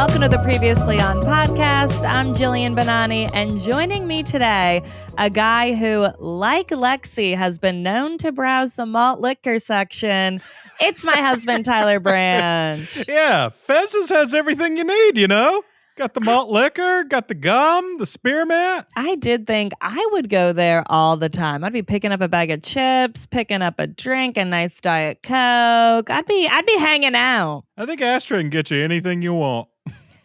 Welcome to the Previously On podcast. I'm Jillian Benani, and joining me today, a guy who, like Lexi, has been known to browse the malt liquor section. It's my husband, Tyler Branch. Yeah, Fez's has everything you need, you know? Got the malt liquor, got the gum, the spearmint. I did think I would go there all the time. I'd be picking up a bag of chips, picking up a drink, a nice Diet Coke. I'd be hanging out. I think Astra can get you anything you want.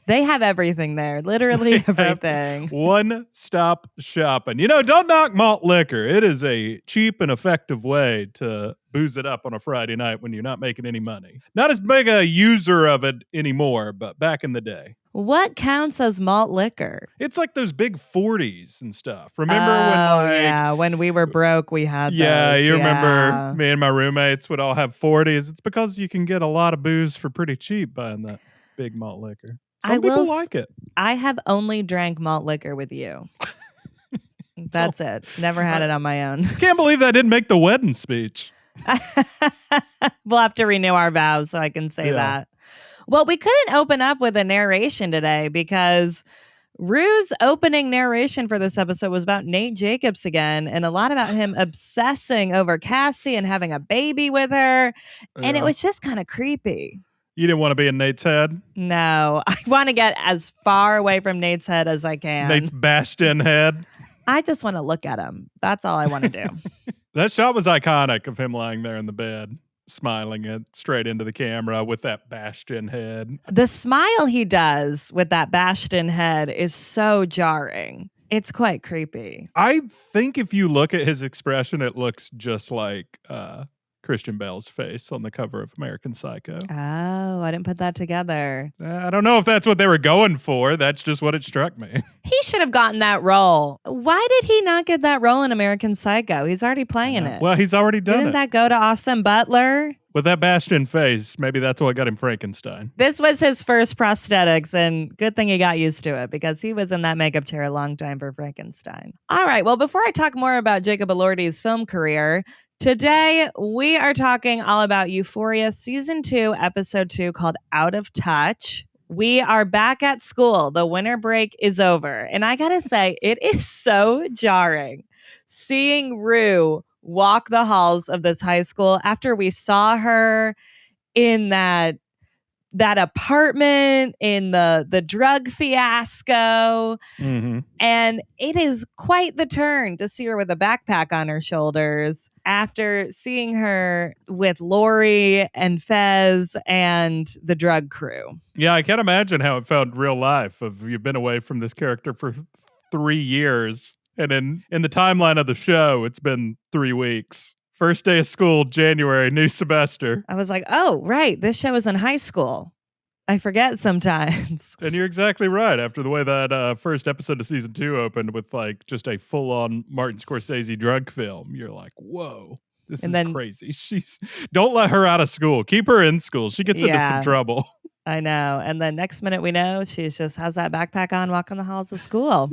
They have everything there, literally everything. One-stop shopping. You know, don't knock malt liquor. It is a cheap and effective way to booze it up on a Friday night when you're not making any money. Not as big a user of it anymore, but back in the day. What counts as malt liquor? It's like those big 40s and stuff. Remember when we were broke, we had those. You remember me and my roommates would all have 40s. It's because you can get a lot of booze for pretty cheap buying that big malt liquor. Some people like it. I have only drank malt liquor with you. That's it. Never had it on my own. Can't believe that didn't make the wedding speech. We'll have to renew our vows so I can say that. Well, we couldn't open up with a narration today because Rue's opening narration for this episode was about Nate Jacobs again, and a lot about him obsessing over Cassie and having a baby with her. And it was just kind of creepy. You didn't want to be in Nate's head? No, I want to get as far away from Nate's head as I can. Nate's bashed-in head? I just want to look at him. That's all I want to do. That shot was iconic of him lying there in the bed, smiling it straight into the camera with that bashed-in head. The smile he does with that bashed-in head is so jarring. It's quite creepy. I think if you look at his expression, it looks just like Christian Bale's face on the cover of American Psycho. Oh, I didn't put that together. I don't know if that's what they were going for. That's just what it struck me. He should have gotten that role. Why did he not get that role in American Psycho? He's already playing it. Well, he's already done Didn't that go to Austin Butler? With that bashed-in face, maybe that's what got him Frankenstein. This was his first prosthetics, and good thing he got used to it because he was in that makeup chair a long time for Frankenstein. All right, well, before I talk more about Jacob Elordi's film career, today we are talking all about Euphoria Season 2, Episode 2, called Out of Touch. We are back at school. The winter break is over. And I gotta say, it is so jarring seeing Rue walk the halls of this high school after we saw her in that apartment in the drug fiasco. Mm-hmm. And it is quite the turn to see her with a backpack on her shoulders after seeing her with Lori and Fez and the drug crew. Yeah, I can't imagine how it felt in real life if you've been away from this character for 3 years. And in the timeline of the show, it's been 3 weeks. First day of school, January, new semester. I was like, oh, right. This show is in high school. I forget sometimes. And you're exactly right. After the way that first episode of Season 2 opened with like just a full-on Martin Scorsese drug film, you're like, whoa, this is crazy. Don't let her out of school. Keep her in school. She gets into some trouble. I know. And then next minute we know she just has that backpack on walking the halls of school.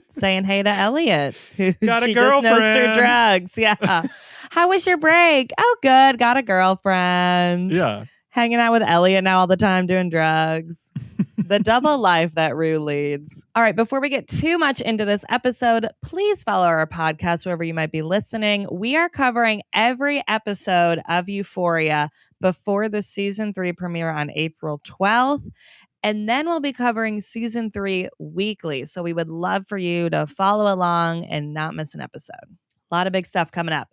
Saying hey to Elliot, who got she a girlfriend. Just knows her drugs. Yeah. How was your break? Oh, good. Got a girlfriend. Yeah. Hanging out with Elliot now all the time doing drugs. The double life that Rue leads. All right. Before we get too much into this episode, please follow our podcast wherever you might be listening. We are covering every episode of Euphoria before the season 3 premiere on April 12th. And then we'll be covering season 3 weekly. So we would love for you to follow along and not miss an episode. A lot of big stuff coming up.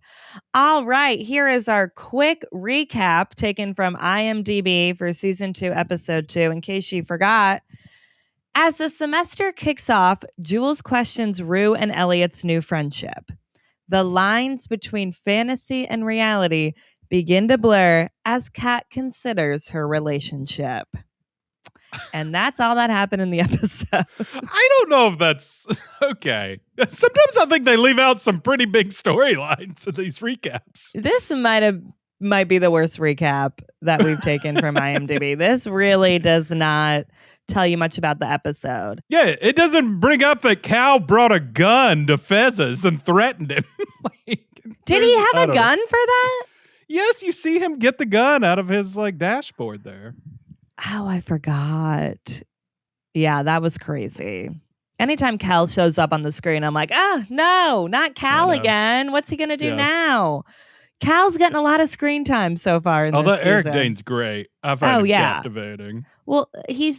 All right. Here is our quick recap taken from IMDb for season 2, episode 2. In case you forgot, as the semester kicks off, Jules questions Rue and Elliot's new friendship. The lines between fantasy and reality begin to blur as Kat considers her relationship. And that's all that happened in the episode. I don't know if that's okay. Sometimes I think they leave out some pretty big storylines in these recaps. This might be the worst recap that we've taken from IMDb. This really does not tell you much about the episode. Yeah, it doesn't bring up that Cal brought a gun to Fez's and threatened him. Did he have a gun for that? Yes, you see him get the gun out of his dashboard there. Oh, I forgot. Yeah, that was crazy. Anytime Cal shows up on the screen, I'm like, no, not Cal again. What's he going to do now? Cal's getting a lot of screen time so far in this season. Eric Dane's great. I find him captivating. Well,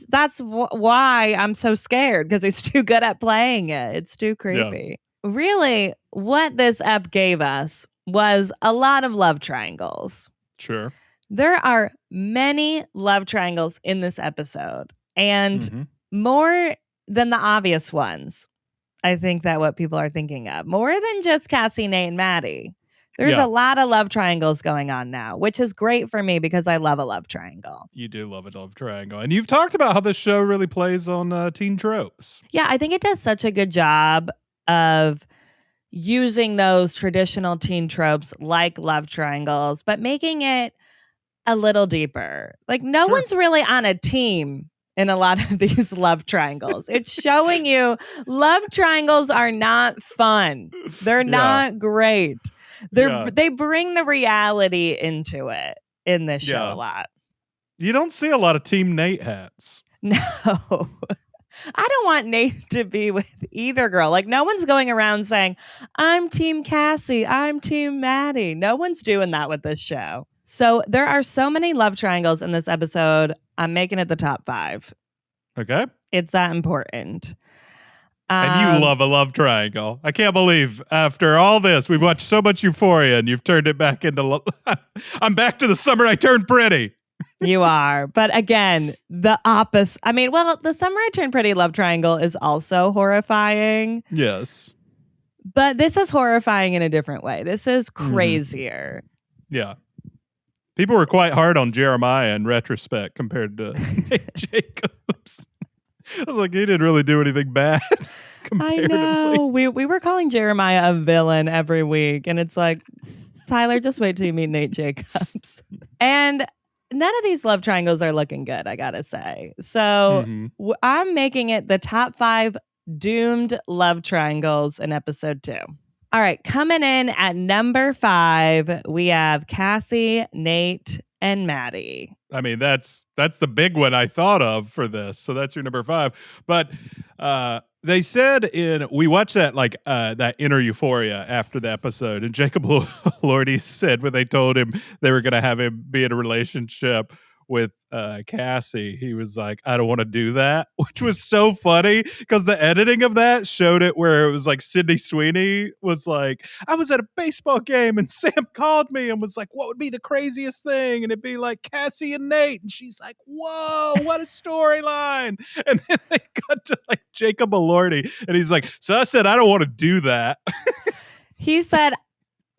that's why I'm so scared, because he's too good at playing it. It's too creepy. Yeah. Really, what this ep gave us was a lot of love triangles. Sure. There are many love triangles in this episode, and more than the obvious ones. I think that what people are thinking of, more than just Cassie-Nate-Maddy. There's a lot of love triangles going on now, which is great for me because I love a love triangle. You do love a love triangle. And you've talked about how this show really plays on teen tropes. Yeah, I think it does such a good job of using those traditional teen tropes like love triangles, but making it a little deeper. Like, no one's really on a team in a lot of these love triangles. It's showing you love triangles are not fun. They're not great. They bring the reality into it in this show a lot. You don't see a lot of Team Nate hats. No. I don't want Nate to be with either girl. Like, no one's going around saying, I'm Team Cassie, I'm Team Maddie. No one's doing that with this show. So there are so many love triangles in this episode. I'm making it the top 5. Okay. It's that important. And you love a love triangle. I can't believe after all this, we've watched so much Euphoria and you've turned it back into I'm back to the summer I turned pretty. You are. But again, the opposite. I mean, well, the summer I turned pretty love triangle is also horrifying. Yes. But this is horrifying in a different way. This is crazier. Yeah. People were quite hard on Jeremiah in retrospect compared to Nate Jacobs. I was like, he didn't really do anything bad. I know. We were calling Jeremiah a villain every week. And it's like, Tyler, just wait till you meet Nate Jacobs. And none of these love triangles are looking good, I gotta say. So I'm making it the top 5 doomed love triangles in episode 2. All right, coming in at number 5, we have Cassie, Nate, and Maddie. I mean, that's the big one I thought of for this. So that's your number 5. But they said we watched that that inner Euphoria after the episode, and Jacob Elordi said when they told him they were going to have him be in a relationship with Cassie, he was like, I don't want to do that, which was so funny because the editing of that showed it where it was like Sydney Sweeney was like, I was at a baseball game and Sam called me and was like, what would be the craziest thing? And it'd be like Cassie and Nate. And she's like, whoa, what a storyline. And then they cut to like Jacob Elordi and he's like, so I said, I don't want to do that. He said,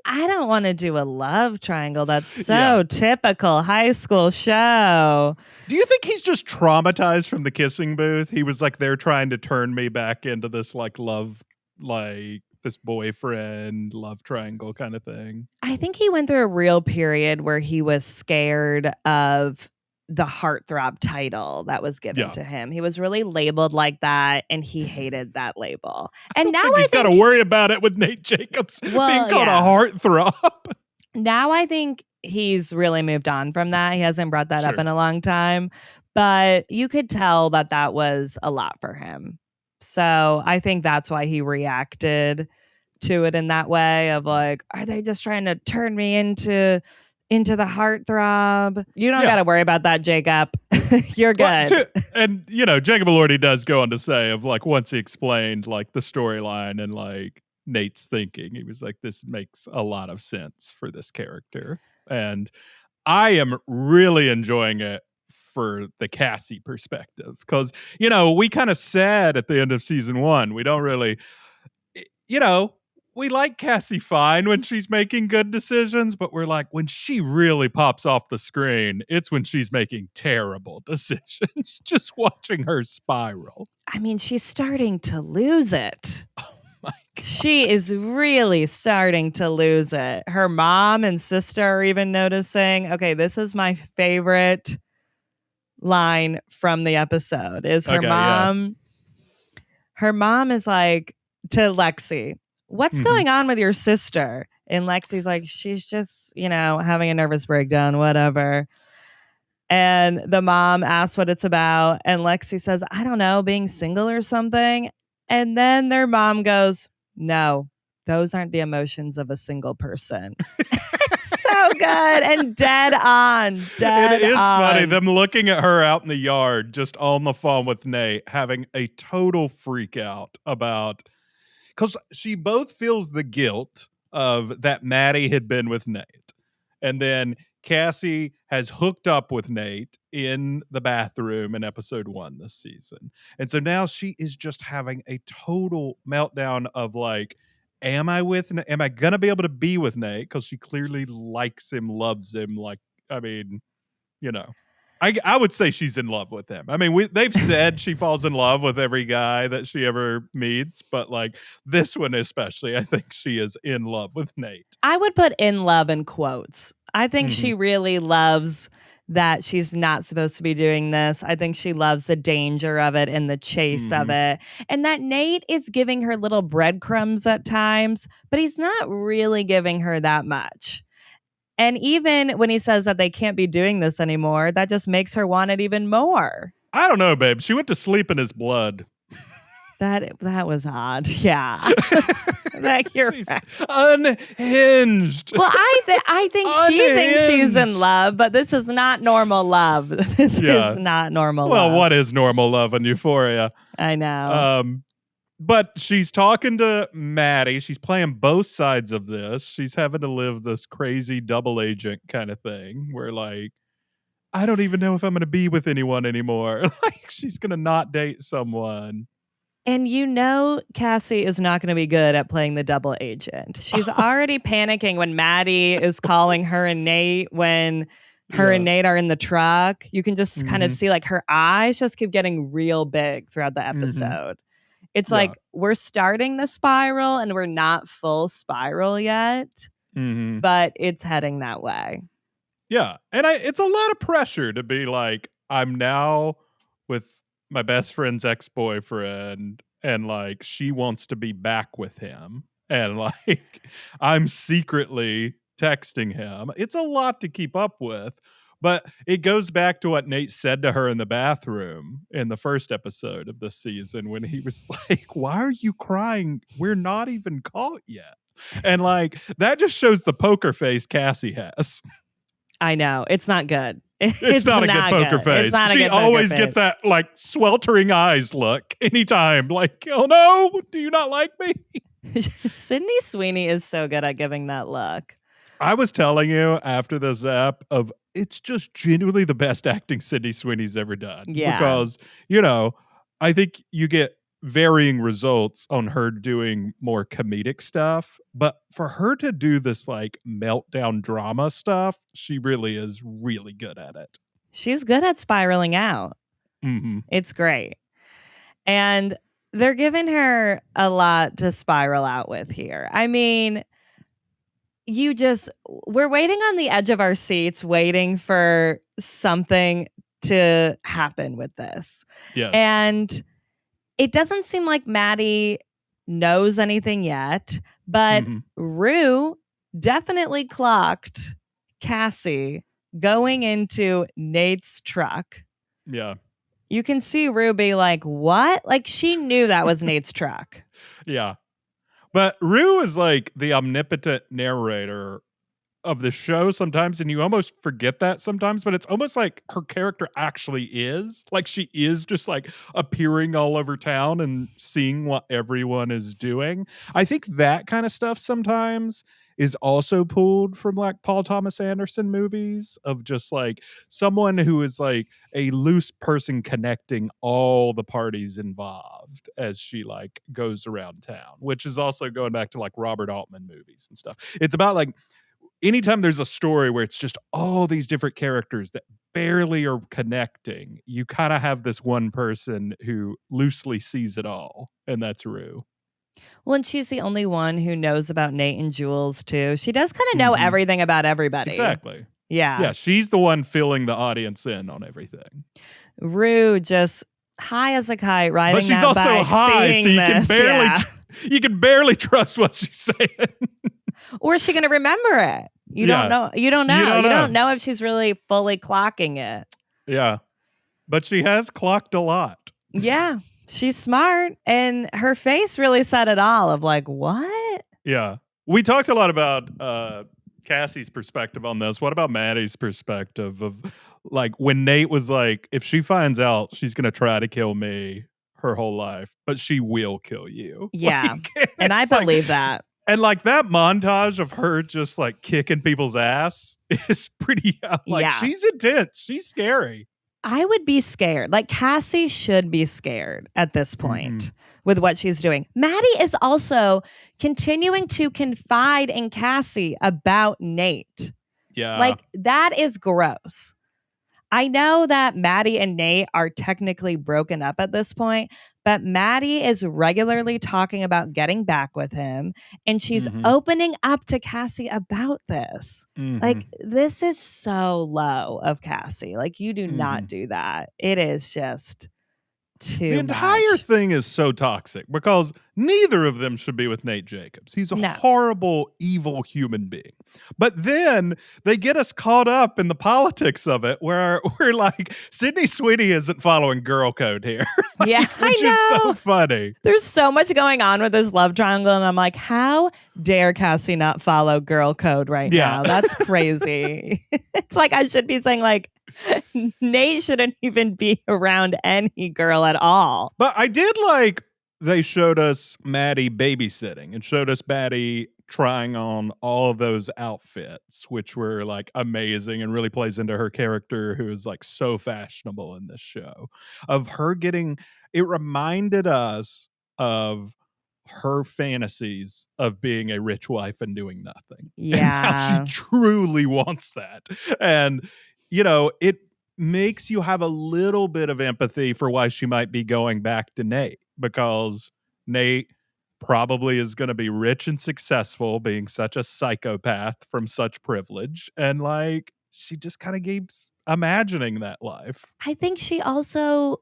I don't want to do a love triangle. That's so typical high school show. Do you think he's just traumatized from the kissing booth? He was like, they're trying to turn me back into this like love, like this boyfriend love triangle kind of thing. I think he went through a real period where he was scared of the heartthrob title that was given to him. He was really labeled like that, and he hated that label. And now he's got to worry about it with Nate Jacobs being called a heartthrob. Now I think he's really moved on from that. He hasn't brought that up in a long time, but you could tell that was a lot for him. So I think that's why he reacted to it in that way of like, are they just trying to turn me into the heartthrob? You don't got to worry about that, Jacob. You're good. And, Jacob Elordi does go on to say of like, once he explained like the storyline and like Nate's thinking, he was like, this makes a lot of sense for this character. And I am really enjoying it for the Cassie perspective. Because, we kind of said at the end of season 1, we don't really, we like Cassie fine when she's making good decisions, but we're like, when she really pops off the screen, it's when she's making terrible decisions. Just watching her spiral. I mean, she's starting to lose it. Oh my God. She is really starting to lose it. Her mom and sister are even noticing. Okay, this is my favorite line from the episode is her mom. Yeah. Her mom is like to Lexi, what's going on with your sister? And Lexi's like, she's just, having a nervous breakdown, whatever. And the mom asks what it's about. And Lexi says, I don't know, being single or something. And then their mom goes, no, those aren't the emotions of a single person. So good and dead on. It is funny, them looking at her out in the yard, just on the phone with Nate, having a total freak out about, because she both feels the guilt of that Maddie had been with Nate. And then Cassie has hooked up with Nate in the bathroom in episode 1 this season. And so now she is just having a total meltdown of like, am I going to be able to be with Nate? Because she clearly likes him, loves him. Like, I mean, you know, I would say she's in love with him. I mean, they've said she falls in love with every guy that she ever meets, but like this one especially, I think she is in love with Nate. I would put in love in quotes. I think she really loves that she's not supposed to be doing this. I think she loves the danger of it and the chase of it. And that Nate is giving her little breadcrumbs at times, but he's not really giving her that much. And even when he says that they can't be doing this anymore, that just makes her want it even more. I don't know, babe. She went to sleep in his blood. That was odd. Yeah. Like you're right. Unhinged. Well, I think she thinks she's in love, but this is not normal love. This is not normal love. Well, what is normal love in Euphoria? I know. But she's talking to Maddie. She's playing both sides of this. She's having to live this crazy double agent kind of thing where like, I don't even know if I'm going to be with anyone anymore. Like she's going to not date someone. And you know Cassie is not going to be good at playing the double agent. She's already panicking when Maddie is calling her and Nate when her and Nate are in the truck. You can just kind of see like her eyes just keep getting real big throughout the episode. It's like we're starting the spiral and we're not full spiral yet, but it's heading that way. Yeah. And it's a lot of pressure to be like, I'm now with my best friend's ex-boyfriend and like she wants to be back with him and like I'm secretly texting him. It's a lot to keep up with, but it goes back to what Nate said to her in the bathroom in the first episode of this season when he was like, why are you crying? We're not even caught yet. And like that just shows the poker face Cassie has. I know. It's not good. It's not a good poker face. She always gets that like sweltering eyes look anytime. Like, oh no, do you not like me? Sydney Sweeney is so good at giving that look. I was telling you after the zap of it's just genuinely the best acting Sydney Sweeney's ever done. Yeah. Because, you know, I think you get varying results on her doing more comedic stuff, but for her to do this like meltdown drama stuff, she really is really good at it. She's good at spiraling out. It's great. And they're giving her a lot to spiral out with here. I mean, we're waiting on the edge of our seats, waiting for something to happen with this. Yes. And it doesn't seem like Maddie knows anything yet, but Rue definitely clocked Cassie going into Nate's truck. Yeah. You can see Rue be like, what? Like she knew that was Nate's truck. Yeah. But Rue is like the omnipotent narrator of the show sometimes, and you almost forget that sometimes, but it's almost like her character actually is. Like she is just like appearing all over town and seeing what everyone is doing. I think that kind of stuff sometimes is also pulled from like Paul Thomas Anderson movies of just like someone who is like a loose person connecting all the parties involved as she like goes around town, which is also going back to like Robert Altman movies and stuff. It's about like anytime there's a story where it's just all these different characters that barely are connecting, you kind of have this one person who loosely sees it all, and that's Rue. Well, and she's the only one who knows about Nate and Jules, too. She does kind of know everything about everybody. Exactly. Yeah. Yeah, she's the one filling the audience in on everything. Rue just high as a kite, riding that bike. But she's also high, so you can barely trust what she's saying. Or is she going to remember it? You don't know. You don't know if she's really fully clocking it. Yeah. But she has clocked a lot. Yeah. She's smart. And her face really said it all of like, what? Yeah. We talked a lot about Cassie's perspective on this. What about Maddie's perspective of like when Nate was like, if she finds out, she's going to try to kill me her whole life, but she will kill you. Yeah. Like, and I believe that. And like that montage of her just like kicking people's ass is pretty, she's intense. She's scary. I would be scared. Like Cassie should be scared at this point with what she's doing. Maddie is also continuing to confide in Cassie about Nate. Yeah. Like that is gross. I know that Maddie and Nate are technically broken up at this point, but Maddie is regularly talking about getting back with him, and she's opening up to Cassie about this. Like, this is so low of Cassie. Like, you do not do that. It is just too The entire much. thing is so toxic because neither of them should be with Nate Jacobs. He's a horrible, evil human being. But then they get us caught up in the politics of it where we're like, Sydney Sweeney isn't following girl code here. Like, yeah, which is so funny. There's so much going on with this love triangle, and I'm like, how dare Cassie not follow girl code right now? That's crazy. It's like I should be saying like, Nate shouldn't even be around any girl at all. But I did like they showed us Maddie babysitting and showed us Maddie trying on all of those outfits, which were like amazing and really plays into her character, who is like so fashionable in this show. Of her getting, it reminded us of her fantasies of being a rich wife and doing nothing. Yeah. And how she truly wants that. And you know, it makes you have a little bit of empathy for why she might be going back to Nate, because Nate probably is going to be rich and successful, being such a psychopath from such privilege. And like, she just kind of keeps imagining that life. I think she also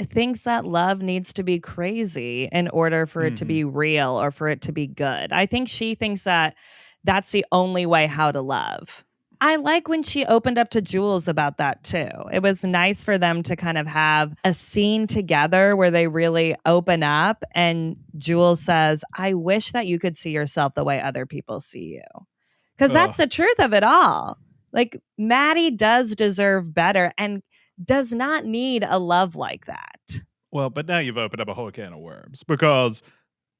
thinks that love needs to be crazy in order for it to be real or for it to be good. I think she thinks that that's the only way how to love. I like when she opened up to Jules about that too. It was nice for them to kind of have a scene together where they really open up, and Jules says, I wish that you could see yourself the way other people see you. Because that's the truth of it all. Like, Maddie does deserve better and does not need a love like that. Well, but now you've opened up a whole can of worms, because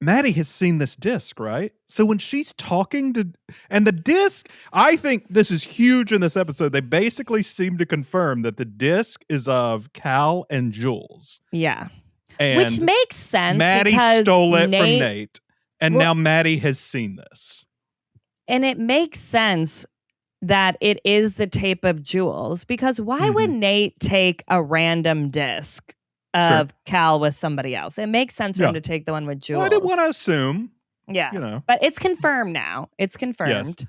Maddie has seen this disc, right? So when she's talking to, and the disc, I think this is huge in this episode. They basically seem to confirm that the disc is of Cal and Jules. Yeah. And which makes sense. Maddie because stole it from Nate. And now Maddie has seen this. And it makes sense that it is the tape of Jules, because why would Nate take a random disc of Cal with somebody else? It makes sense for him to take the one with Jules. Well, I didn't want to assume. Yeah. You know. But it's confirmed now. It's confirmed. Yes.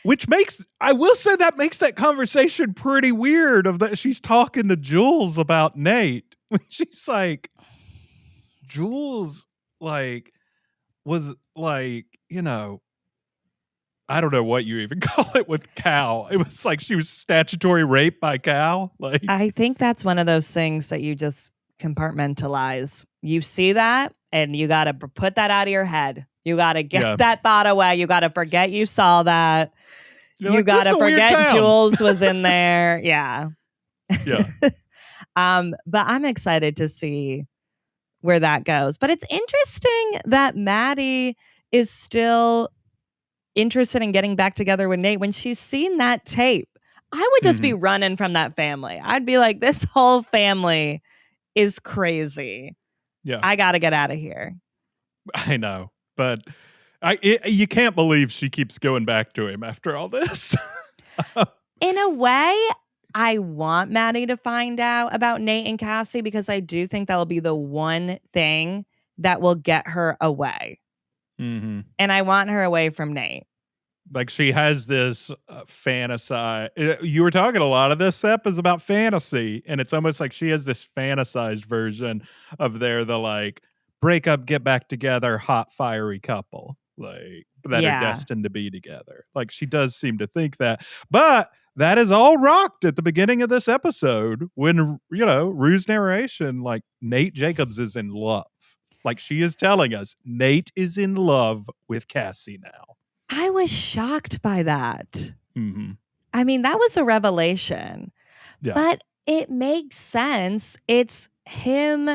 Which makes, I will say that makes that conversation pretty weird, of that she's talking to Jules about Nate. When she's like, Jules, like, was like, you know, I don't know what you even call it with Cal. It was like she was statutory rape by Cal. Like, I think that's one of those things that you just compartmentalize. You see that and you got to put that out of your head. You got to get that thought away. You got to forget you saw that. You're you like, got to forget Jules was in there. Yeah. Yeah. But I'm excited to see where that goes. But it's interesting that Maddie is still interested in getting back together with Nate when she's seen that tape. I would just be running from that family. I'd be like, this whole family is crazy. Yeah. I got to get out of here. I know, but you can't believe she keeps going back to him after all this. In a way, I want Maddie to find out about Nate and Cassie, because I do think that will be the one thing that will get her away. And I want her away from Nate. Like, she has this fantasy. You were talking a lot of this ep is about fantasy, and it's almost like she has this fantasized version of the like break up, get back together, hot, fiery couple, like that are destined to be together. Like, she does seem to think that. But that is all rocked at the beginning of this episode when, Rue's narration, like, Nate Jacobs is in love. Like, she is telling us Nate is in love with Cassie now. I was shocked by that. Mm-hmm. I mean, that was a revelation. Yeah. But it makes sense. It's him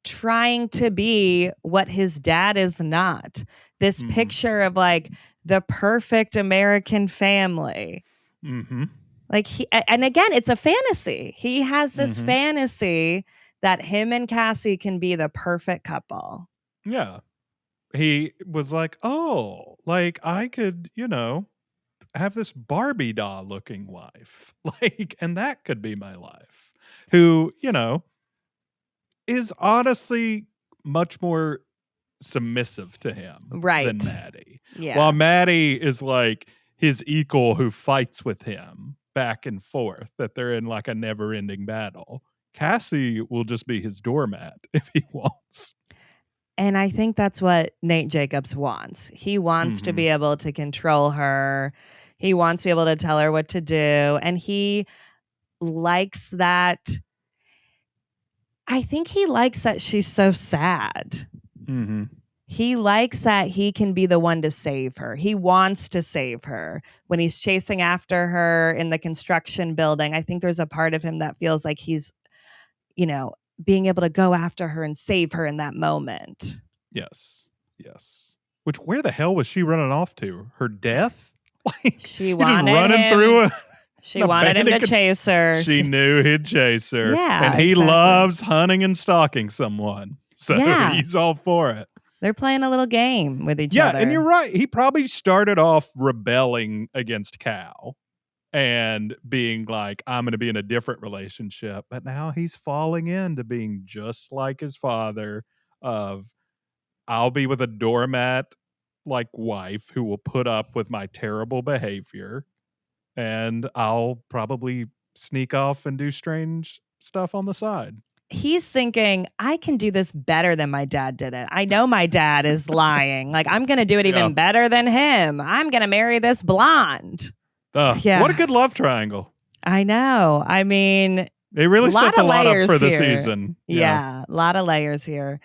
trying to be what his dad is not. This picture of like the perfect American family. Mm-hmm. Like and again, it's a fantasy. He has this fantasy that him and Cassie can be the perfect couple. Yeah. He was like, oh, like I could, have this Barbie doll looking wife. Like, and that could be my life. Who, is honestly much more submissive to him than Maddie. Yeah. While Maddie is like his equal who fights with him back and forth, that they're in like a never-ending battle. Cassie will just be his doormat if he wants. And I think that's what Nate Jacobs wants. He wants to be able to control her. He wants to be able to tell her what to do. And he likes that. I think he likes that she's so sad. Mm-hmm. He likes that he can be the one to save her. He wants to save her. When he's chasing after her in the construction building, I think there's a part of him that feels like he's, being able to go after her and save her in that moment. Yes. Which, where the hell was she running off to? Her death? Like, she wanted just running him. Through She wanted him to chase her. She knew he'd chase her. Yeah, and he loves hunting and stalking someone. So he's all for it. They're playing a little game with each other. Yeah, and you're right. He probably started off rebelling against Cal and being like, I'm going to be in a different relationship. But now he's falling into being just like his father of, I'll be with a doormat like wife who will put up with my terrible behavior. And I'll probably sneak off and do strange stuff on the side. He's thinking, I can do this better than my dad did it. I know my dad is lying. Like, I'm going to do it even better than him. I'm going to marry this blonde. What a good love triangle. I know. I mean, it really sets a lot up for the season. Yeah, a lot of layers here.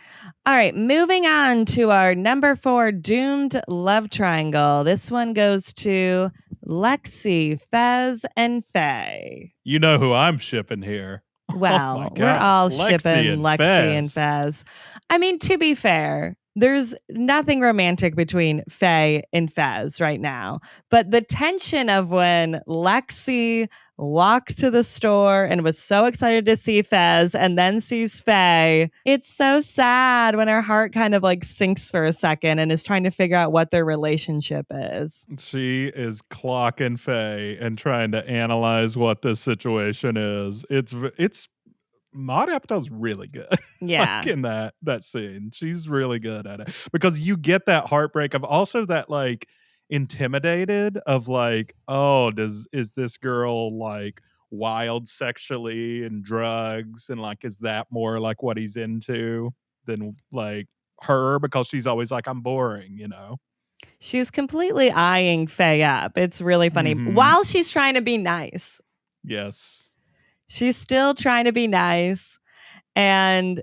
All right, moving on to our number 4 doomed love triangle. This one goes to Lexi, Fez, and Faye. You know who I'm shipping here. Well, we're all shipping Lexi and Fez. I mean, to be fair, there's nothing romantic between Faye and Fez right now. But the tension of when Lexi walked to the store and was so excited to see Fez and then sees Faye, it's so sad when her heart kind of like sinks for a second and is trying to figure out what their relationship is. She is clocking Faye and trying to analyze what this situation is. It's Maude Apatow's really good. Yeah. Like in that scene. She's really good at it. Because you get that heartbreak of also that like intimidated of like, oh, is this girl like wild sexually and drugs and like is that more like what he's into than like her, because she's always like, I'm boring, She's completely eyeing Faye up. It's really funny. While she's trying to be nice. Yes. She's still trying to be nice, and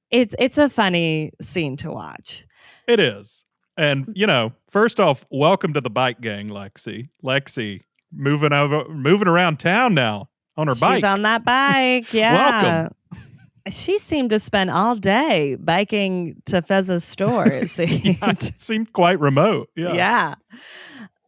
it's a funny scene to watch. It is. And, first off, welcome to the bike gang, Lexi. Lexi, moving around town now on her bike. She's on that bike, yeah. Welcome. She seemed to spend all day biking to Fez's store, it seemed. It seemed quite remote, Yeah.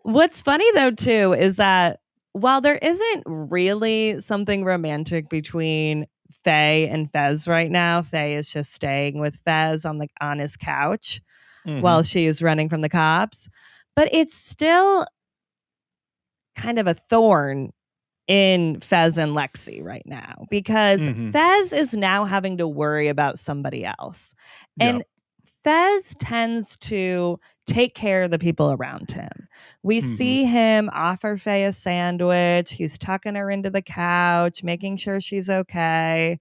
What's funny, though, too, is that while there isn't really something romantic between Faye and Fez right now, Faye is just staying with Fez on his couch while she is running from the cops. But it's still kind of a thorn in Fez and Lexi right now because Fez is now having to worry about somebody else. And Fez tends to take care of the people around him. We see him offer Faye a sandwich. He's tucking her into the couch, making sure she's okay.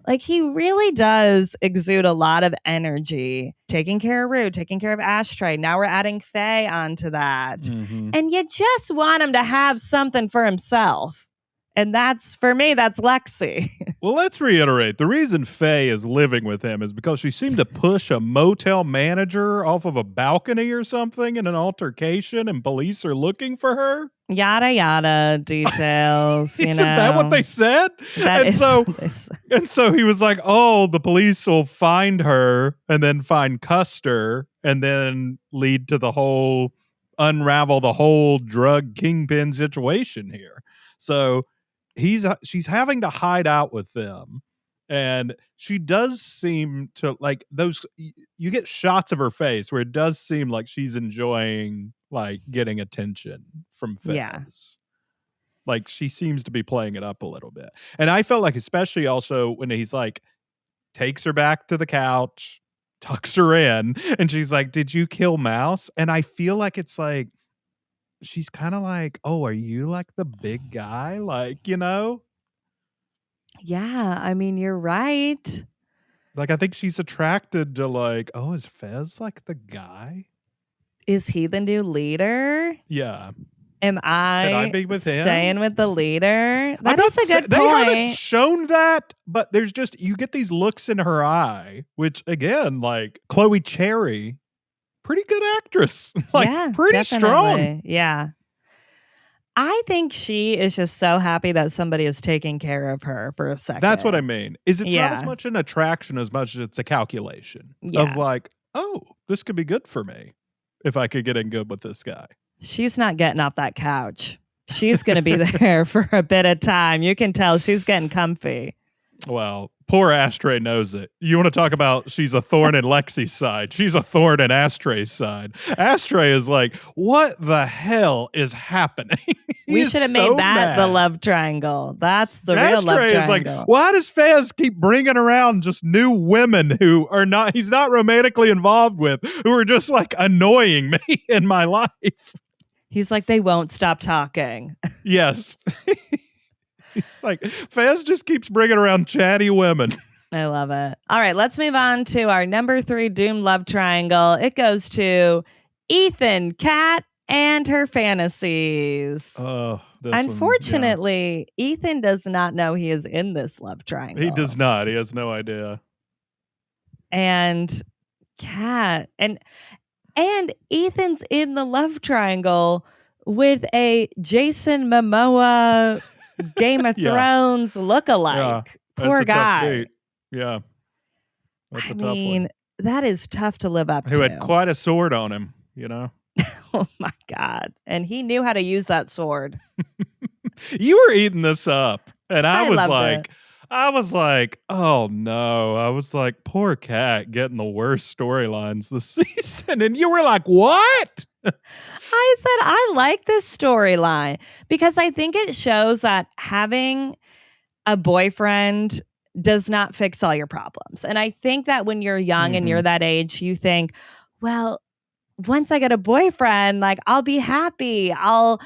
Like, he really does exude a lot of energy, taking care of Rue, taking care of Ashtray. Now we're adding Faye onto that. And you just want him to have something for himself. And that's, for me, that's Lexi. Well, let's reiterate. The reason Faye is living with him is because she seemed to push a motel manager off of a balcony or something in an altercation, and police are looking for her. Yada, yada, details. Isn't that what they said? That is what they said. And so he was like, oh, the police will find her and then find Custer and then lead to unravel the whole drug kingpin situation here. So she's having to hide out with them, and she does seem to like those. You get shots of her face where it does seem like she's enjoying like getting attention from Fez. Yeah. Like she seems to be playing it up a little bit. And I felt like, especially also when he's like takes her back to the couch, tucks her in, and she's like, "Did you kill Mouse?" And I feel like it's like she's kind of like, oh, are you like the big guy? Like, you know? Yeah, I mean, you're right. Like, I think she's attracted to like, oh, is Fez like the guy? Is he the new leader? Yeah. Am I be with staying him? with the leader? That is a good point. They haven't shown that, but there's just, you get these looks in her eye, which again, like Chloe Cherry, pretty good actress. Like pretty strong. Yeah. I think she is just so happy that somebody is taking care of her for a second. That's what I mean. It's not as much an attraction as much as it's a calculation of like, oh, this could be good for me if I could get in good with this guy. She's not getting off that couch. She's going to be there for a bit of time. You can tell she's getting comfy. Well, poor Ashtray knows it. You want to talk about she's a thorn in Lexi's side. She's a thorn in Ashtray's side. Ashtray is like, what the hell is happening? We should have made that the love triangle. That's the real love triangle. Ashtray is like, why does Fez keep bringing around just new women who are not, he's not romantically involved with, who are just like annoying me in my life? He's like, they won't stop talking. Yes. It's like, Fez just keeps bringing around chatty women. I love it. All right, let's move on to our number 3 doomed love triangle. It goes to Ethan, Kat, and her fantasies. Oh, unfortunately, Ethan does not know he is in this love triangle. He does not. He has no idea. And Kat and Ethan's in the love triangle with a Jason Momoa Game of Thrones lookalike. Poor guy. Yeah. That's a tough one. That is tough to live up to. Who had quite a sword on him, you know? Oh my God. And he knew how to use that sword. You were eating this up. And I was like, oh no. I was like, poor Kat getting the worst storylines this season. And you were like, what? I said, I like this storyline because I think it shows that having a boyfriend does not fix all your problems. And I think that when you're young and you're that age, you think, well, once I get a boyfriend, like I'll be happy. I'll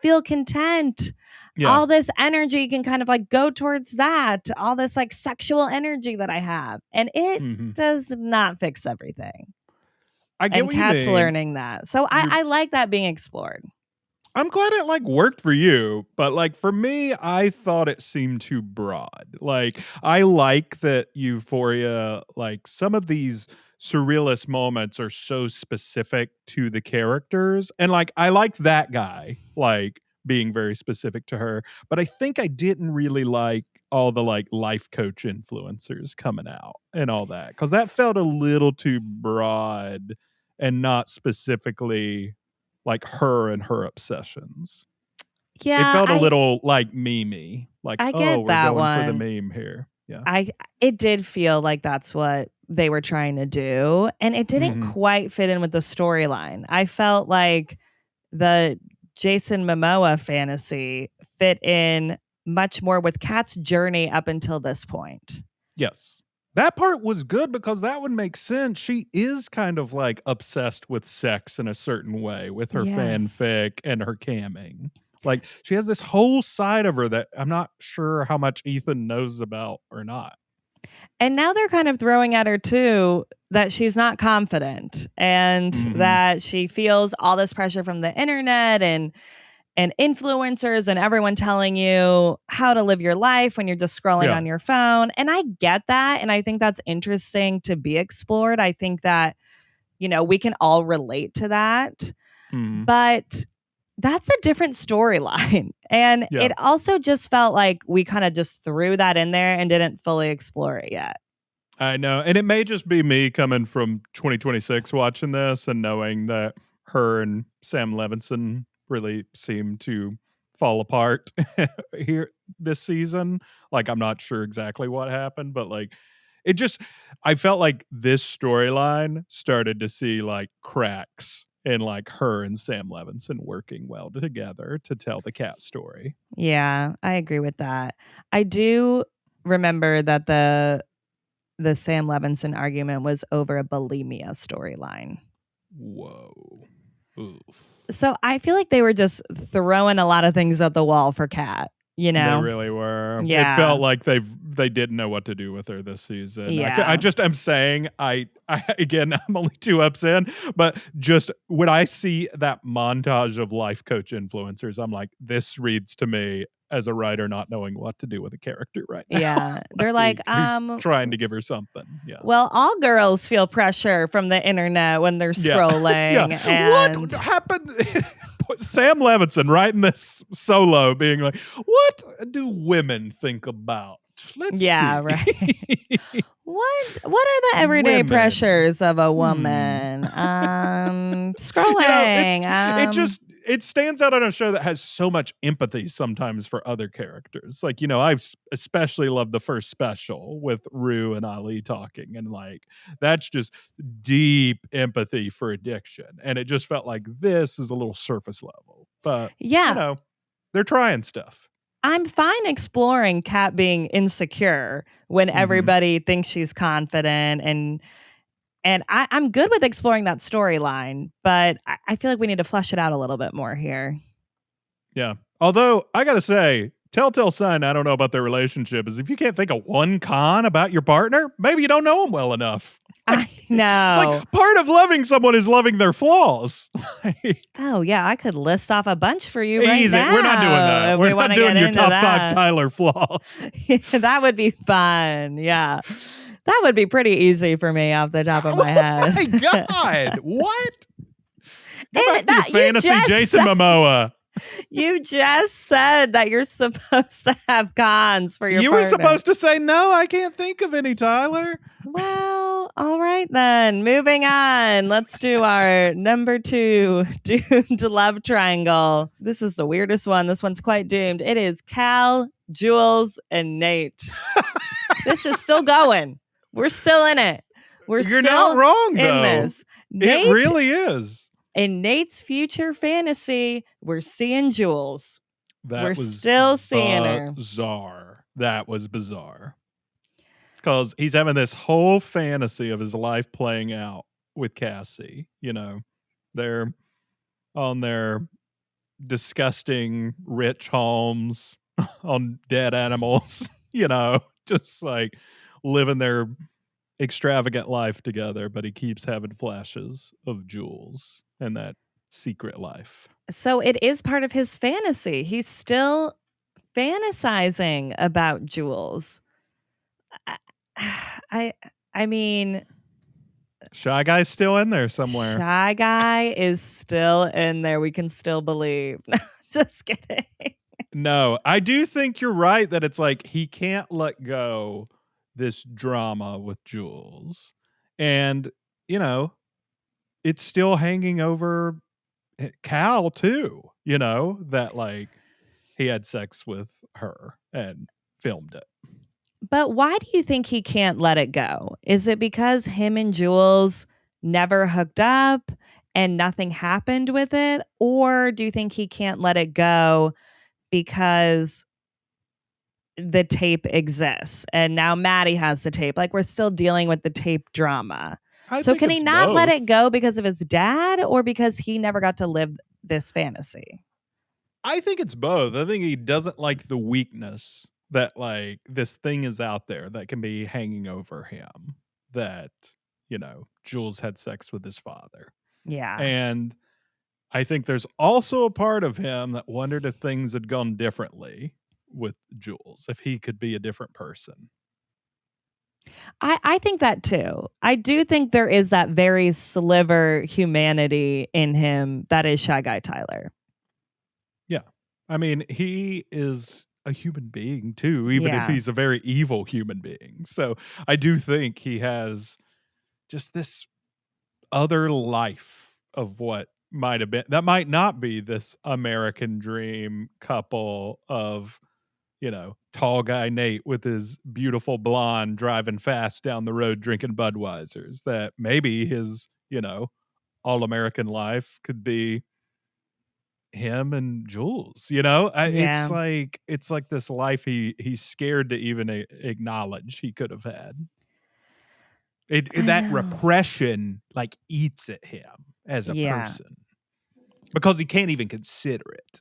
feel content. Yeah. All this energy can kind of like go towards that. All this like sexual energy that I have. And it does not fix everything. I get what you mean. And Kat's learning that. So I like that being explored. I'm glad it like worked for you, but like for me, I thought it seemed too broad. Like I like that Euphoria, like some of these surrealist moments are so specific to the characters. And like I liked that guy, like being very specific to her. But I think I didn't really like all the like life coach influencers coming out and all that. Because that felt a little too broad and not specifically like her and her obsessions. Yeah. It felt a little like memey. Like, I get that we're going one. for the meme here. Yeah. It did feel like that's what they were trying to do. And it didn't quite fit in with the storyline. I felt like the Jason Momoa fantasy fit in much more with Kat's journey up until this point. Yes. That part was good because that would make sense. She is kind of like obsessed with sex in a certain way with her fanfic and her camming. Like she has this whole side of her that I'm not sure how much Ethan knows about or not. And now they're kind of throwing at her too that she's not confident and that she feels all this pressure from the internet and influencers and everyone telling you how to live your life when you're just scrolling on your phone. And I get that. And I think that's interesting to be explored. I think that, we can all relate to that. But that's a different storyline. And it also just felt like we kind of just threw that in there and didn't fully explore it yet. I know. And it may just be me coming from 2026 watching this and knowing that her and Sam Levinson really seem to fall apart here this season. Like, I'm not sure exactly what happened, but like, I felt like this storyline started to see like cracks in like her and Sam Levinson working well together to tell the cat story. Yeah, I agree with that. I do remember that the Sam Levinson argument was over a bulimia storyline. Whoa. Oof. So I feel like they were just throwing a lot of things at the wall for Kat, They really were. Yeah. It felt like they didn't know what to do with her this season. Yeah. I'm saying, again, I'm only 2 eps in, but just when I see that montage of life coach influencers, I'm like, this reads to me as a writer not knowing what to do with a character right now. Yeah. They're like, trying to give her something. Yeah. Well, all girls feel pressure from the internet when they're scrolling. Yeah. And what happened? Sam Levinson writing this solo being like, what do women think about? Let's see. Right. What are the everyday pressures of a woman? Scrolling. It stands out on a show that has so much empathy sometimes for other characters. Like, I especially love the first special with Rue and Ali talking, and like that's just deep empathy for addiction. And it just felt like this is a little surface level. But they're trying stuff. I'm fine exploring Kat being insecure when everybody thinks she's confident, and I'm good with exploring that storyline, but I feel like we need to flesh it out a little bit more here. Yeah. Although, I gotta say, telltale sign I don't know about their relationship is if you can't think of one con about your partner, maybe you don't know them well enough. I know. Like, part of loving someone is loving their flaws. Oh, yeah. I could list off a bunch for you Easy. Right now. We're not doing that. We're not doing your top 5 Tyler flaws. That would be fun. Yeah. That would be pretty easy for me off the top of my head. Oh, my God. What? Go back to your fantasy Jason Momoa. You just said that you're supposed to have cons for your partner. You were supposed to say, no, I can't think of any, Tyler. Well, all right then. Moving on. Let's do our number 2 doomed love triangle. This is the weirdest one. This one's quite doomed. It is Cal, Jules, and Nate. This is still going. We're still in it. You're still not wrong, though. In this. Nate, it really is. In Nate's future fantasy, we're seeing Jules. We're still seeing her. Bizarre. That was bizarre. Because he's having this whole fantasy of his life playing out with Cassie. They're on their disgusting rich homes on dead animals, just like living their extravagant life together, but he keeps having flashes of Jules and that secret life. So it is part of his fantasy. He's still fantasizing about Jules. I mean, Shy Guy's still in there somewhere. Shy Guy is still in there. We can still believe. Just kidding. No, I do think you're right that it's like he can't let go this drama with Jules. And, it's still hanging over Cal too, that like he had sex with her and filmed it. But why do you think he can't let it go? Is it because him and Jules never hooked up and nothing happened with it? Or do you think he can't let it go because the tape exists and now Maddie has the tape. Like, we're still dealing with the tape drama. So can he not let it go because of his dad or because he never got to live this fantasy? I think it's both. I think he doesn't like the weakness that like this thing is out there that can be hanging over him, that, you know, Jules had sex with his father. Yeah. And I think there's also a part of him that wondered if things had gone differently with Jules, if he could be a different person. I think that too. I do think there is that very sliver humanity in him that is Shy Guy Tyler. Yeah. I mean, he is a human being too, even if he's a very evil human being. So I do think he has just this other life of what might have been. That might not be this American dream couple of, you know, tall guy Nate with his beautiful blonde driving fast down the road drinking Budweisers. That maybe his, you know, all-American life could be him and Jules, you know? It's like this life he's scared to even acknowledge he could have had. That repression like eats at him as a person because he can't even consider it.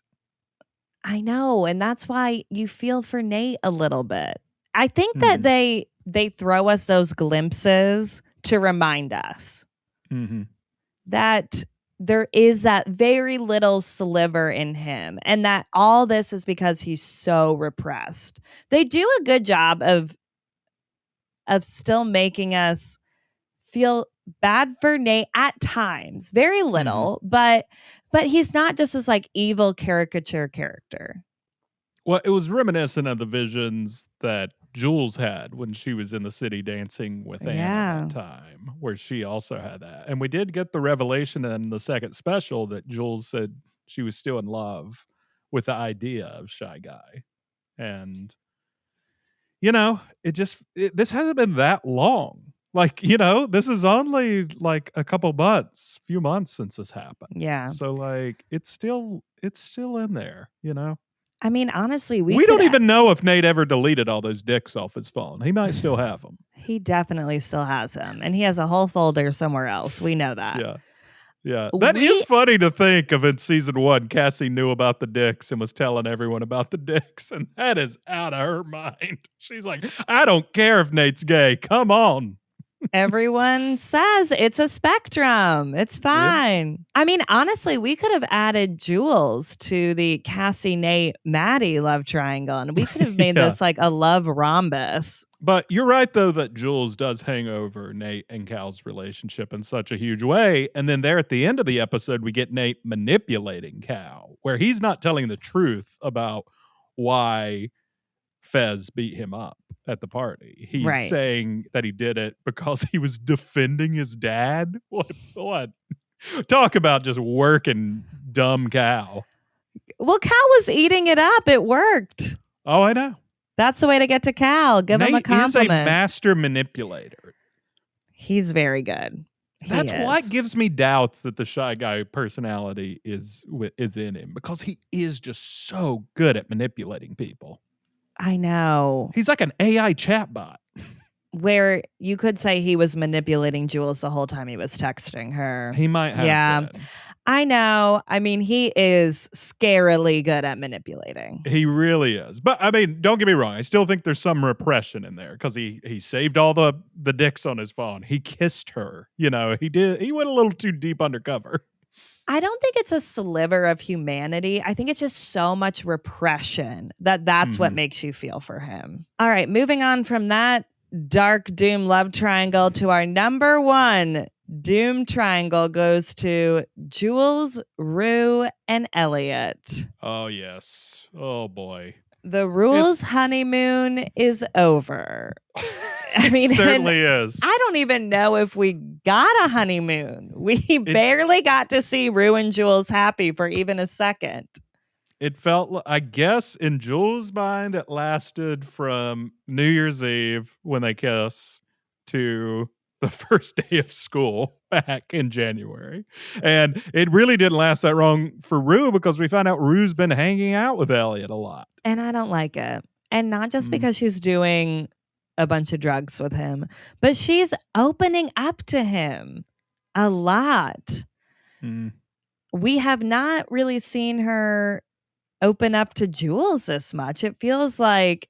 I know, and that's why you feel for Nate a little bit. I think that they throw us those glimpses to remind us that there is that very little sliver in him, and that all this is because he's so repressed. They do a good job of still making us feel bad for Nate at times, very little, but he's not just this like evil caricature character. Well, it was reminiscent of the visions that Jules had when she was in the city dancing with Anna at that time, where she also had that. And we did get the revelation in the second special that Jules said she was still in love with the idea of Shy Guy. And, you know, this hasn't been that long. Like, you know, this is only like a few months since this happened. Yeah. So like, it's still in there, you know? I mean, honestly, we don't even know if Nate ever deleted all those dicks off his phone. He might still have them. He definitely still has them. And he has a whole folder somewhere else. We know that. Yeah. Yeah. That is funny to think of in season 1. Cassie knew about the dicks and was telling everyone about the dicks. And that is out of her mind. She's like, I don't care if Nate's gay. Come on. Everyone says it's a spectrum. It's fine. Yeah. I mean, honestly, we could have added Jules to the Cassie-Nate-Maddy love triangle, and we could have made this like a love rhombus. But you're right, though, that Jules does hang over Nate and Cal's relationship in such a huge way. And then there at the end of the episode, we get Nate manipulating Cal, where he's not telling the truth about why Fez beat him up at the party. He's saying that he did it because he was defending his dad. What? Talk about just working dumb Cal. Well, Cal was eating it up. It worked. Oh, I know. That's the way to get to Cal. Give him a compliment. He's a master manipulator. He's very good. That's what gives me doubts that the Shy Guy personality is in him, because he is just so good at manipulating people. I know. He's like an AI chatbot. Where you could say he was manipulating Jules the whole time he was texting her. He might have been. I know. I mean, he is scarily good at manipulating. He really is. But I mean, don't get me wrong. I still think there's some repression in there, because he saved all the dicks on his phone. He kissed her. You know, he went a little too deep undercover. I don't think it's a sliver of humanity. I think it's just so much repression that's what makes you feel for him. All right, moving on from that dark doom love triangle to our number 1 doom triangle goes to Jules, Rue, and Elliot. Oh, yes. Oh, boy. The Rules honeymoon is over. I mean, it certainly is. I don't even know if we got a honeymoon. We barely got to see Rue and Jules happy for even a second. It felt, I guess, in Jules' mind, it lasted from New Year's Eve when they kiss to the first day of school back in January. And it really didn't last that long for Rue, because we found out Rue's been hanging out with Elliot a lot. And I don't like it. And not just because she's doing a bunch of drugs with him, but she's opening up to him a lot. We have not really seen her open up to Jules this much. It feels like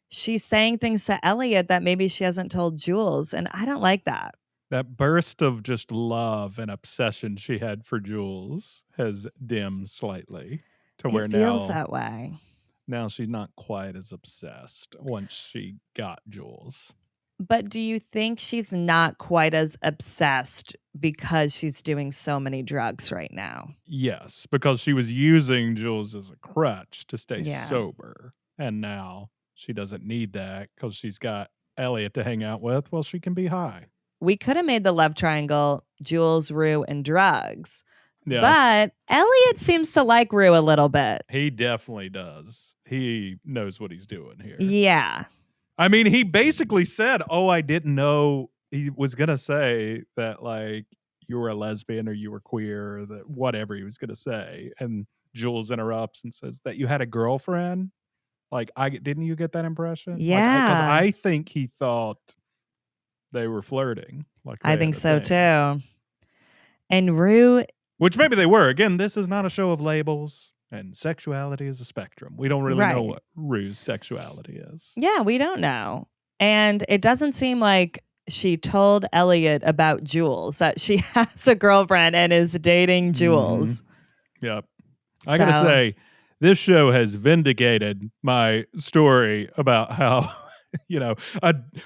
she's saying things to Elliot that maybe she hasn't told Jules, and I don't like that. That burst of just love and obsession she had for Jules has dimmed slightly to where it feels that way. Now she's not quite as obsessed once she got Jules. But do you think she's not quite as obsessed because she's doing so many drugs right now? Yes, because she was using Jules as a crutch to stay sober. And now she doesn't need that because she's got Elliot to hang out with. Well, she can be high. We could have made the love triangle Jules, Rue, and drugs. Yeah. But Elliot seems to like Rue a little bit. He definitely does. He knows what he's doing here. Yeah. I mean, he basically said, I didn't know. He was going to say that, like, you were a lesbian or you were queer or that whatever he was going to say. And Jules interrupts and says that you had a girlfriend. Like, didn't you get that impression? Yeah. Because I think he thought they were flirting. Like, I think so too. And Rue, which maybe they were. Again, this is not a show of labels, and sexuality is a spectrum. We don't really know what Rue's sexuality is. Yeah, we don't know. And it doesn't seem like she told Elliot about Jules, that she has a girlfriend and is dating Jules. Yep. I gotta say, this show has vindicated my story about how,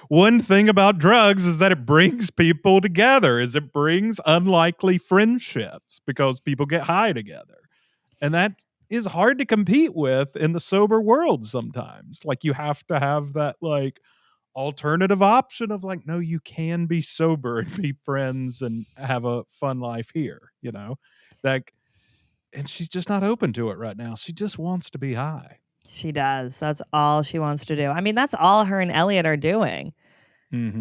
one thing about drugs is that it brings people together, it brings unlikely friendships because people get high together. And that is hard to compete with in the sober world sometimes. Like, you have to have that, like, alternative option of, like, no, you can be sober and be friends and have a fun life here, Like, and she's just not open to it right now. She just wants to be high. She does. That's all she wants to do. I mean, that's all her and Elliot are doing.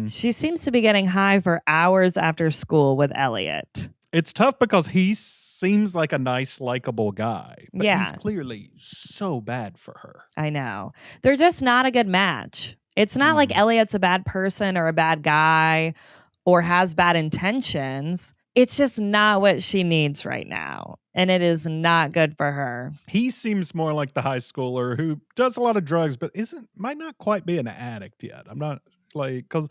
She seems to be getting high for hours after school with Elliot. It's tough because he seems like a nice, likable guy. But he's clearly so bad for her. I know. They're just not a good match. It's not like Elliot's a bad person or a bad guy or has bad intentions. It's just not what she needs right now. And it is not good for her. He seems more like the high schooler who does a lot of drugs, but might not quite be an addict yet. I'm not because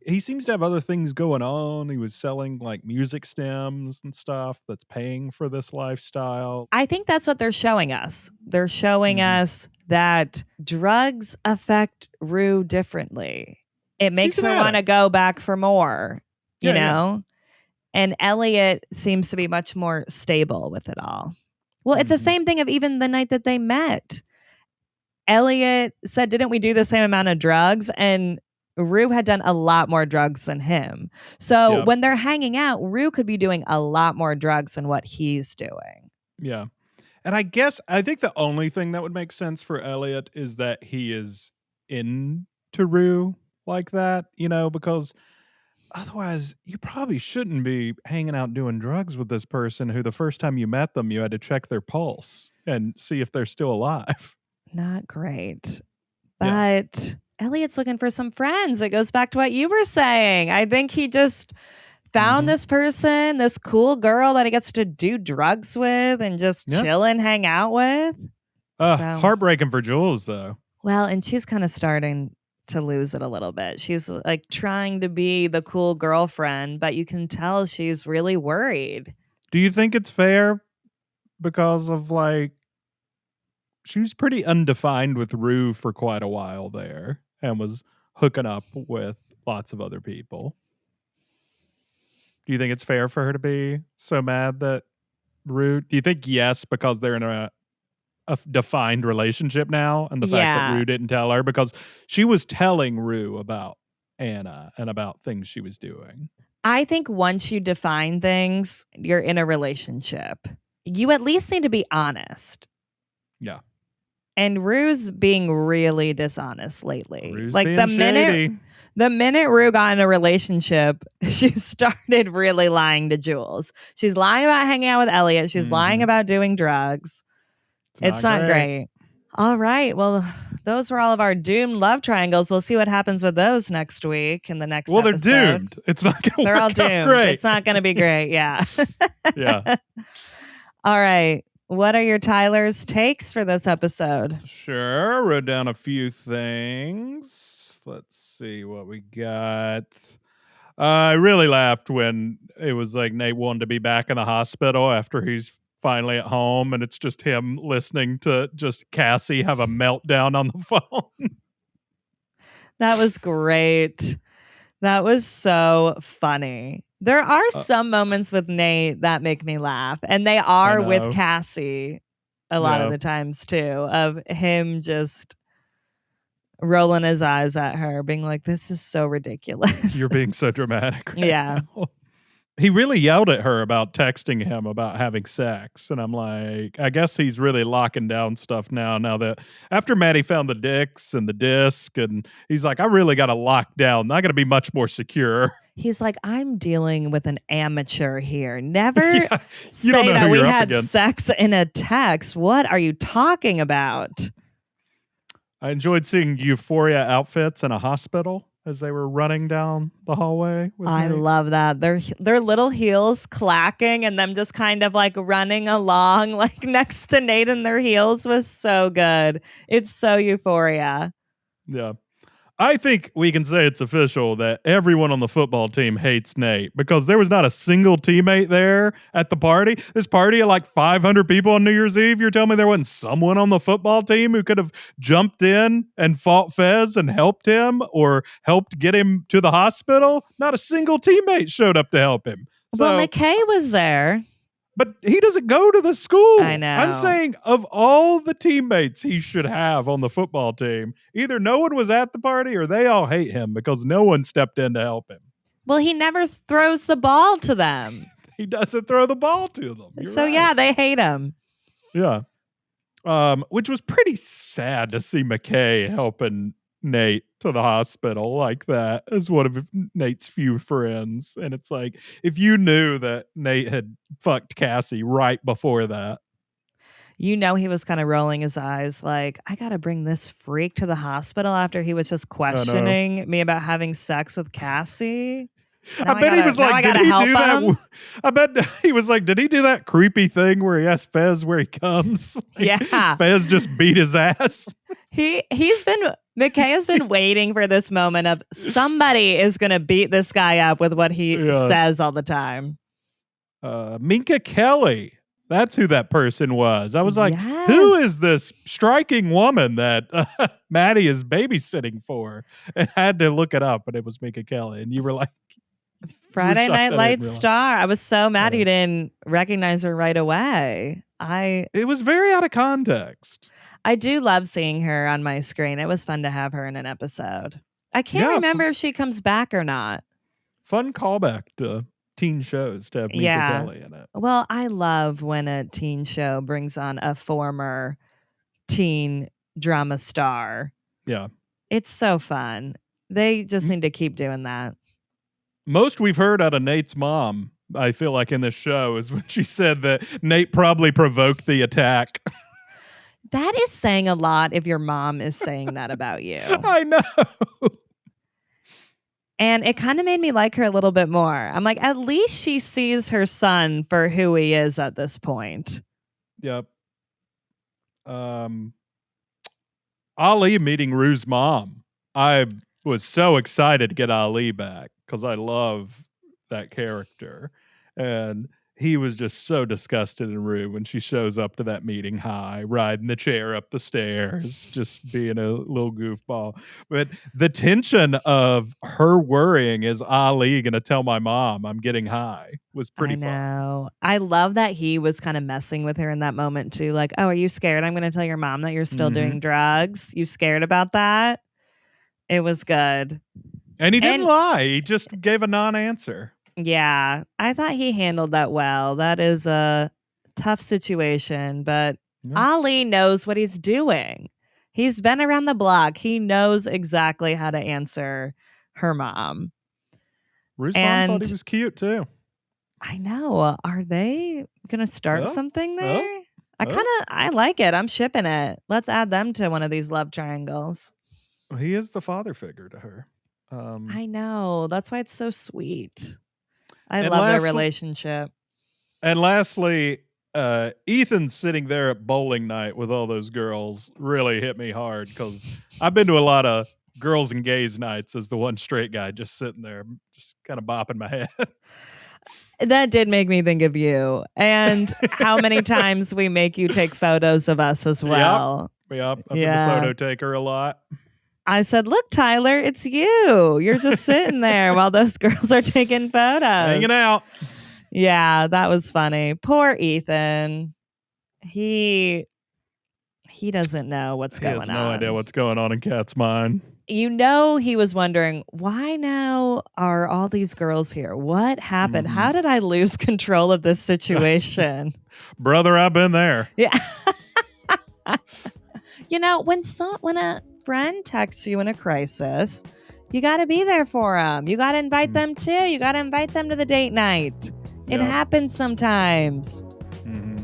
he seems to have other things going on. He was selling like music stems and stuff that's paying for this lifestyle. I think that's what they're showing us. They're showing us that drugs affect Rue differently. It makes her want to go back for more, you know? And Elliot seems to be much more stable with it all. Well, it's the same thing of even the night that they met. Elliot said, didn't we do the same amount of drugs? And Rue had done a lot more drugs than him. So when they're hanging out, Rue could be doing a lot more drugs than what he's doing. Yeah. And I think the only thing that would make sense for Elliot is that he is into Rue like that, because otherwise you probably shouldn't be hanging out doing drugs with this person who the first time you met them, you had to check their pulse and see if they're still alive. Not great. But Elliot's looking for some friends. It goes back to what you were saying. I think he just found this person, this cool girl that he gets to do drugs with and just chill and hang out with. Heartbreaking for Jules, though. Well, and she's kind of starting to lose it a little bit. She's like trying to be the cool girlfriend, but you can tell she's really worried. Do you think it's fair because of she was pretty undefined with Rue for quite a while there and was hooking up with lots of other people? Do you think it's fair for her to be so mad that Rue? Do you think yes, because they're in a defined relationship now, and the fact that Rue didn't tell her, because she was telling Rue about Anna and about things she was doing? I think once you define things, you're in a relationship. You at least need to be honest. Yeah. And Rue's being really dishonest lately. Rue's like being the minute Rue got in a relationship, she started really lying to Jules. She's lying about hanging out with Elliot. She's lying about doing drugs. It's not great. All right. Well, those were all of our doomed love triangles. We'll see what happens with those next week in the next Well, episode. they're doomed. It's not going to work They're all out doomed. great. It's not going to be great. Yeah. Yeah. All right. What are your Tyler's takes for this episode? Sure. Wrote down a few things. Let's see what we got. I really laughed when it was like Nate wanted to be back in the hospital after he's finally at home, and it's just him listening to just Cassie have a meltdown on the phone. That was great. That was so funny. There are some moments with Nate that make me laugh, and they are with Cassie a lot of the times too, of him just rolling his eyes at her, being like, this is so ridiculous. You're being so dramatic right now. He really yelled at her about texting him about having sex. And I'm like, I guess he's really locking down stuff now that after Maddie found the dicks and the disc, and he's like, I really got to lock down. I got to be much more secure. He's like, I'm dealing with an amateur here. Never say that we had sex in a text. What are you talking about? I enjoyed seeing Euphoria outfits in a hospital as they were running down the hallway. I love that. Their little heels clacking and them just kind of like running along like next to Nate in their heels was so good. It's so Euphoria. Yeah. I think we can say it's official that everyone on the football team hates Nate because there was not a single teammate there at the party. This party of like 500 people on New Year's Eve. You're telling me there wasn't someone on the football team who could have jumped in and fought Fez and helped him or helped get him to the hospital? Not a single teammate showed up to help him. Well, McKay was there. But he doesn't go to the school. I know. I'm saying of all the teammates he should have on the football team, either no one was at the party or they all hate him because no one stepped in to help him. Well, he never throws the ball to them. He doesn't throw the ball to them. You're right. Yeah, they hate him. Yeah. Which was pretty sad to see McKay helping Nate to the hospital like that as one of Nate's few friends. And it's like, if you knew that Nate had fucked Cassie right before that. You know, he was kind of rolling his eyes like, I got to bring this freak to the hospital after he was just questioning me about having sex with Cassie. I bet he was like, did he do that? I bet he was like, did he do that creepy thing where he asked Fez where he comes? Yeah. Fez just beat his ass. McKay has been waiting for this moment of somebody is going to beat this guy up with what he says all the time. Minka Kelly. That's who that person was. I was like, who is this striking woman that Maddie is babysitting for? And I had to look it up, and it was Minka Kelly. And you were like, Friday Night Lights star. I was so mad you didn't recognize her right away. It was very out of context. I do love seeing her on my screen. It was fun to have her in an episode. I can't remember if she comes back or not. Fun callback to teen shows to have Minka Kelly in it. Well, I love when a teen show brings on a former teen drama star. Yeah. It's so fun. They just need to keep doing that. Most we've heard out of Nate's mom, I feel like in this show, is when she said that Nate probably provoked the attack. That is saying a lot if your mom is saying that about you. I know. And it kind of made me like her a little bit more. I'm like, at least she sees her son for who he is at this point. Yep. Ali meeting Rue's mom. I was so excited to get Ali back because I love that character. And he was just so disgusted in Rue when she shows up to that meeting high, riding the chair up the stairs, just being a little goofball. But the tension of her worrying, is Ali going to tell my mom I'm getting high, was pretty fun. I know. I love that he was kind of messing with her in that moment too. Like, oh, are you scared I'm going to tell your mom that you're still doing drugs? You scared about that? It was good. And he didn't lie. He just gave a non-answer. Yeah, I thought he handled that well. That is a tough situation, but Ali knows what he's doing. He's been around the block. He knows exactly how to answer her mom. Rue's mom thought he was cute too. I know. Are they going to start something there? I like it. I'm shipping it. Let's add them to one of these love triangles. He is the father figure to her. I know. That's why it's so sweet. I love their relationship. And lastly, Ethan's sitting there at bowling night with all those girls really hit me hard because I've been to a lot of girls and gays nights as the one straight guy just sitting there, just kind of bopping my head. That did make me think of you and how many times we make you take photos of us as well. Yep. I've been the photo taker a lot. I said, look, Tyler, it's you. You're just sitting there while those girls are taking photos. Hanging out. Yeah, that was funny. Poor Ethan. He doesn't know what's going on. He has no idea what's going on in Kat's mind. You know, he was wondering, why now are all these girls here? What happened? Mm-hmm. How did I lose control of this situation? Brother, I've been there. Yeah. You know, when a friend texts you in a crisis, you got to be there for them. You got to invite them too. You got to invite them to the date night. It happens sometimes. Mm-hmm.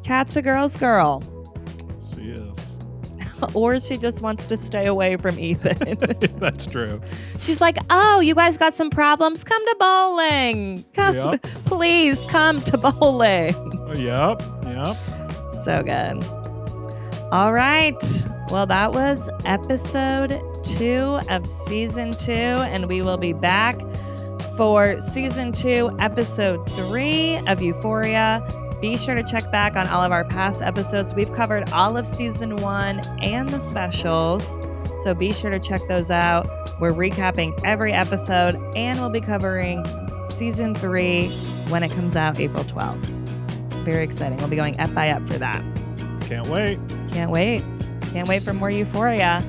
Kat's a girl's girl. She is. Or she just wants to stay away from Ethan. That's true. She's like, oh, you guys got some problems? Come to bowling. Please come to bowling. Yep. So good. All right. Well, that was episode 2 of season 2, and we will be back for season 2, episode 3 of Euphoria. Be sure to check back on all of our past episodes. We've covered all of season 1 and the specials, so be sure to check those out. We're recapping every episode, and we'll be covering season 3 when it comes out April 12th. Very exciting. We'll be going F by F for that. Can't wait. Can't wait for more Euphoria.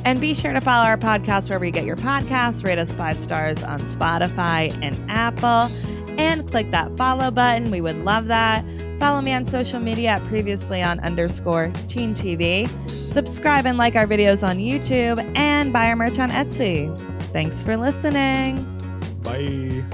And be sure to follow our podcast wherever you get your podcasts. Rate us 5 stars on Spotify and Apple. And click that follow button. We would love that. Follow me on social media at previously_teen TV. Subscribe and like our videos on YouTube. And buy our merch on Etsy. Thanks for listening. Bye.